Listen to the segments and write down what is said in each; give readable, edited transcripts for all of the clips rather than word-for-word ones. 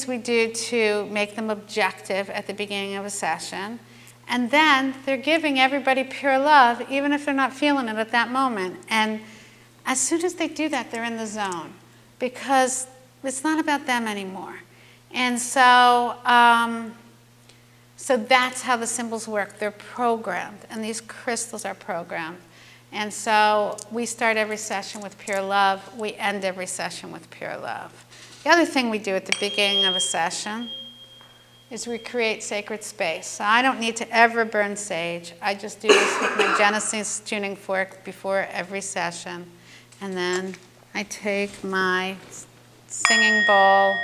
we do to make them objective at the beginning of a session. And then they're giving everybody pure love, even if they're not feeling it at that moment. And as soon as they do that, they're in the zone, because it's not about them anymore. And so, so that's how the symbols work. They're programmed, and these crystals are programmed. And so we start every session with pure love. We end every session with pure love. The other thing we do at the beginning of a session is we create sacred space. So I don't need to ever burn sage. I just do this with my Genesis tuning fork before every session. And then I take my singing bowl,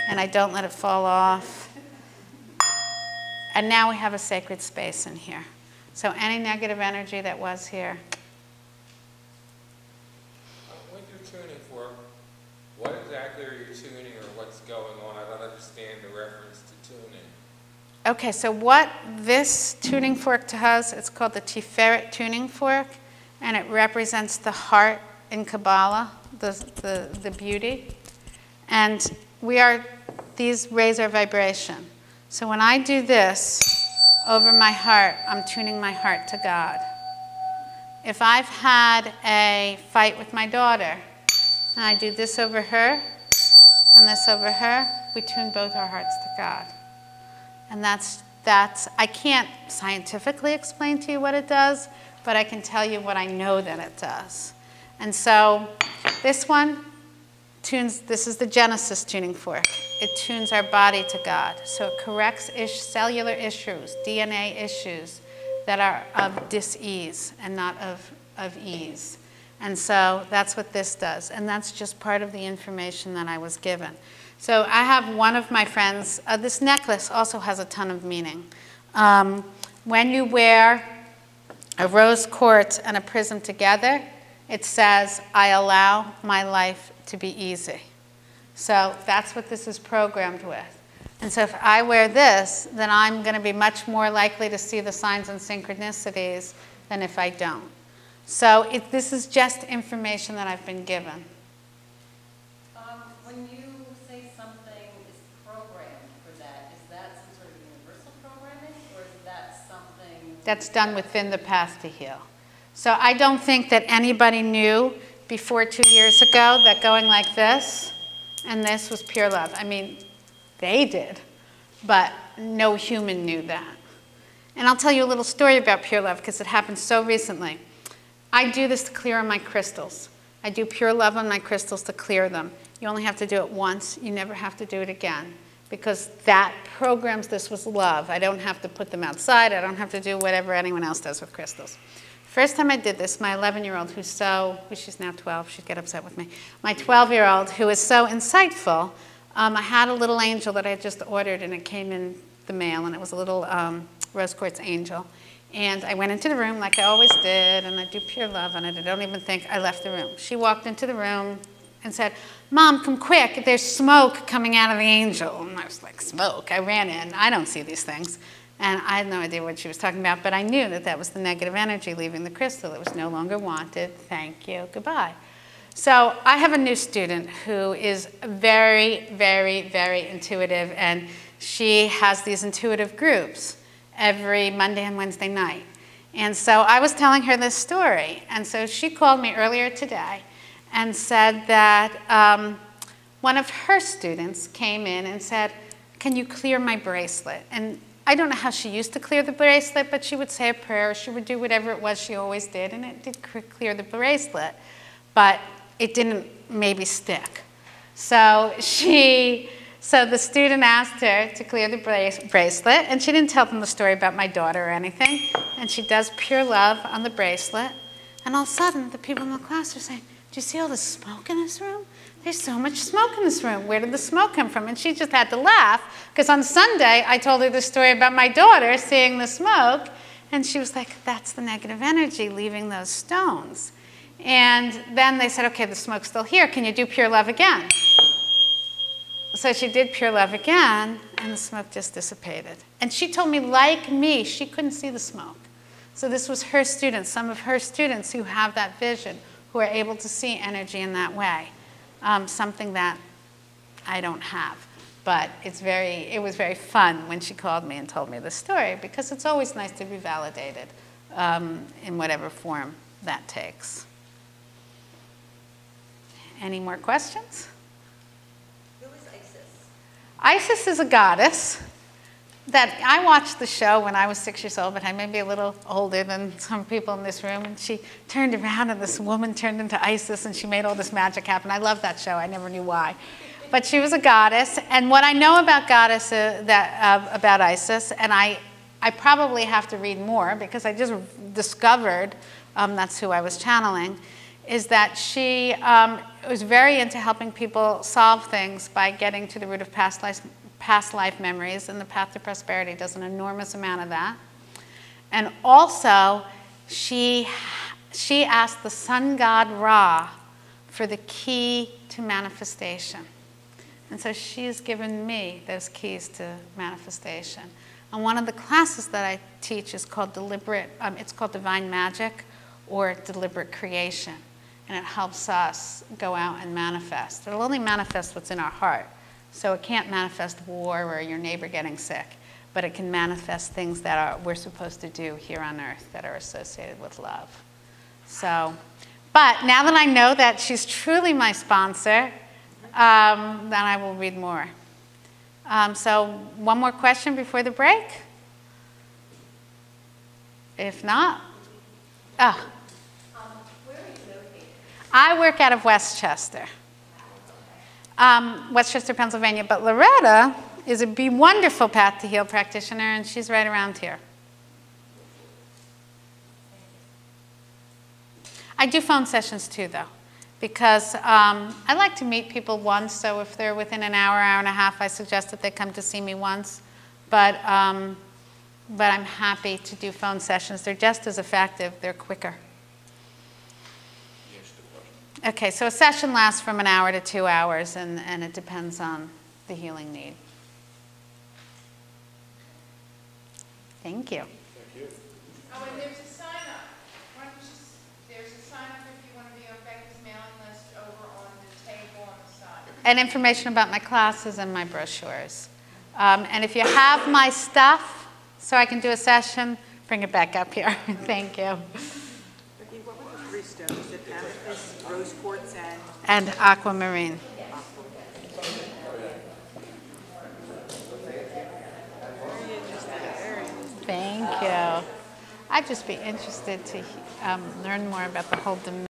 and I don't let it fall off. And now we have a sacred space in here. So any negative energy that was here. When you're tuning fork, what exactly are you tuning, or what's going on? I don't understand the reference to tuning. Okay, so what this tuning fork does, it's called the Tiferet tuning fork, and it represents the heart in Kabbalah, the beauty. And these raise our vibration. So when I do this over my heart, I'm tuning my heart to God. If I've had a fight with my daughter, and I do this over her, and this over her, we tune both our hearts to God. And that's I can't scientifically explain to you what it does, but I can tell you what I know that it does. And so this one tunes, this is the Genesis tuning fork. It tunes our body to God. So it corrects cellular issues, DNA issues that are of dis-ease and not of ease. And so that's what this does. And that's just part of the information that I was given. So I have one of my friends, this necklace also has a ton of meaning. When you wear a rose quartz and a prism together, it says, I allow my life to be easy. So that's what this is programmed with. And so if I wear this, then I'm going to be much more likely to see the signs and synchronicities than if I don't. So this is just information that I've been given. When you say something is programmed for that, is that some sort of universal programming, or is that something that's done within the path to heal? So I don't think that anybody knew before 2 years ago that going like this and this was pure love. I mean, they did, but no human knew that. And I'll tell you a little story about pure love because it happened so recently. I do this to clear on my crystals. I do pure love on my crystals to clear them. You only have to do it once. You never have to do it again because that programs this with love. I don't have to put them outside. I don't have to do whatever anyone else does with crystals. First time I did this, my 11-year-old, she's now 12, she'd get upset with me. My 12-year-old, who is so insightful, I had a little angel that I had just ordered, and it came in the mail, and it was a little rose quartz angel. And I went into the room like I always did, and I do pure love on it. I don't even think I left the room. She walked into the room and said, Mom, come quick, there's smoke coming out of the angel. And I was like, smoke? I ran in. I don't see these things. And I had no idea what she was talking about, but I knew that that was the negative energy leaving the crystal. It was no longer wanted. Thank you. Goodbye. So I have a new student who is very, very, very intuitive, and she has these intuitive groups every Monday and Wednesday night. And so I was telling her this story, and so she called me earlier today and said that one of her students came in and said, can you clear my bracelet? And I don't know how she used to clear the bracelet, but she would say a prayer, or she would do whatever it was she always did, and it did clear the bracelet, but it didn't maybe stick. So the student asked her to clear the bracelet, and she didn't tell them the story about my daughter or anything, and she does pure love on the bracelet, and all of a sudden, the people in the class are saying, do you see all the smoke in this room? There's so much smoke in this room. Where did the smoke come from? And she just had to laugh, because on Sunday, I told her the story about my daughter seeing the smoke, and she was like, that's the negative energy leaving those stones. And then they said, okay, the smoke's still here. Can you do pure love again? So she did pure love again, and the smoke just dissipated. And she told me, like me, she couldn't see the smoke. So this was her students, some of her students who have that vision, who are able to see energy in that way. Something that I don't have. But it was very fun when she called me and told me the story, because it's always nice to be validated in whatever form that takes. Any more questions? Who is Isis? Isis is a goddess that I watched the show when I was 6 years old, but I may be a little older than some people in this room. And she turned around, and this woman turned into Isis, and she made all this magic happen. I love that show. I never knew why. But she was a goddess. And what I know about about Isis, and I probably have to read more because I just discovered that's who I was channeling, is that she was very into helping people solve things by getting to the root of past life memories, and the Path to Prosperity does an enormous amount of that. And also, she asked the sun god Ra for the key to manifestation. And so she's given me those keys to manifestation. And one of the classes that I teach is called it's called Divine Magic, or Deliberate Creation. And it helps us go out and manifest. It'll only manifest what's in our heart. So it can't manifest war or your neighbor getting sick, but it can manifest things that we're supposed to do here on earth that are associated with love. So, but now that I know that she's truly my sponsor, then I will read more. So one more question before the break? If not, where are you located? I work out of Westchester. Westchester, Pennsylvania, but Loretta is a wonderful Path to Heal practitioner, and she's right around here. I do phone sessions too, though, because I like to meet people once, so if they're within an hour, hour and a half, I suggest that they come to see me once, but I'm happy to do phone sessions. They're just as effective. They're quicker. Okay, so a session lasts from an hour to 2 hours, and it depends on the healing need. Thank you. Thank you. Oh, and there's a sign-up. There's a sign-up if you want to be on Becky's mailing list over on the table on the side. And information about my classes and my brochures. And if you have my stuff, so I can do a session, bring it back up here. Thank you. Becky, what were the 3 stones? Is it amethyst, rose quartz, And aquamarine. Thank you. I'd just be interested to learn more about the whole dimension.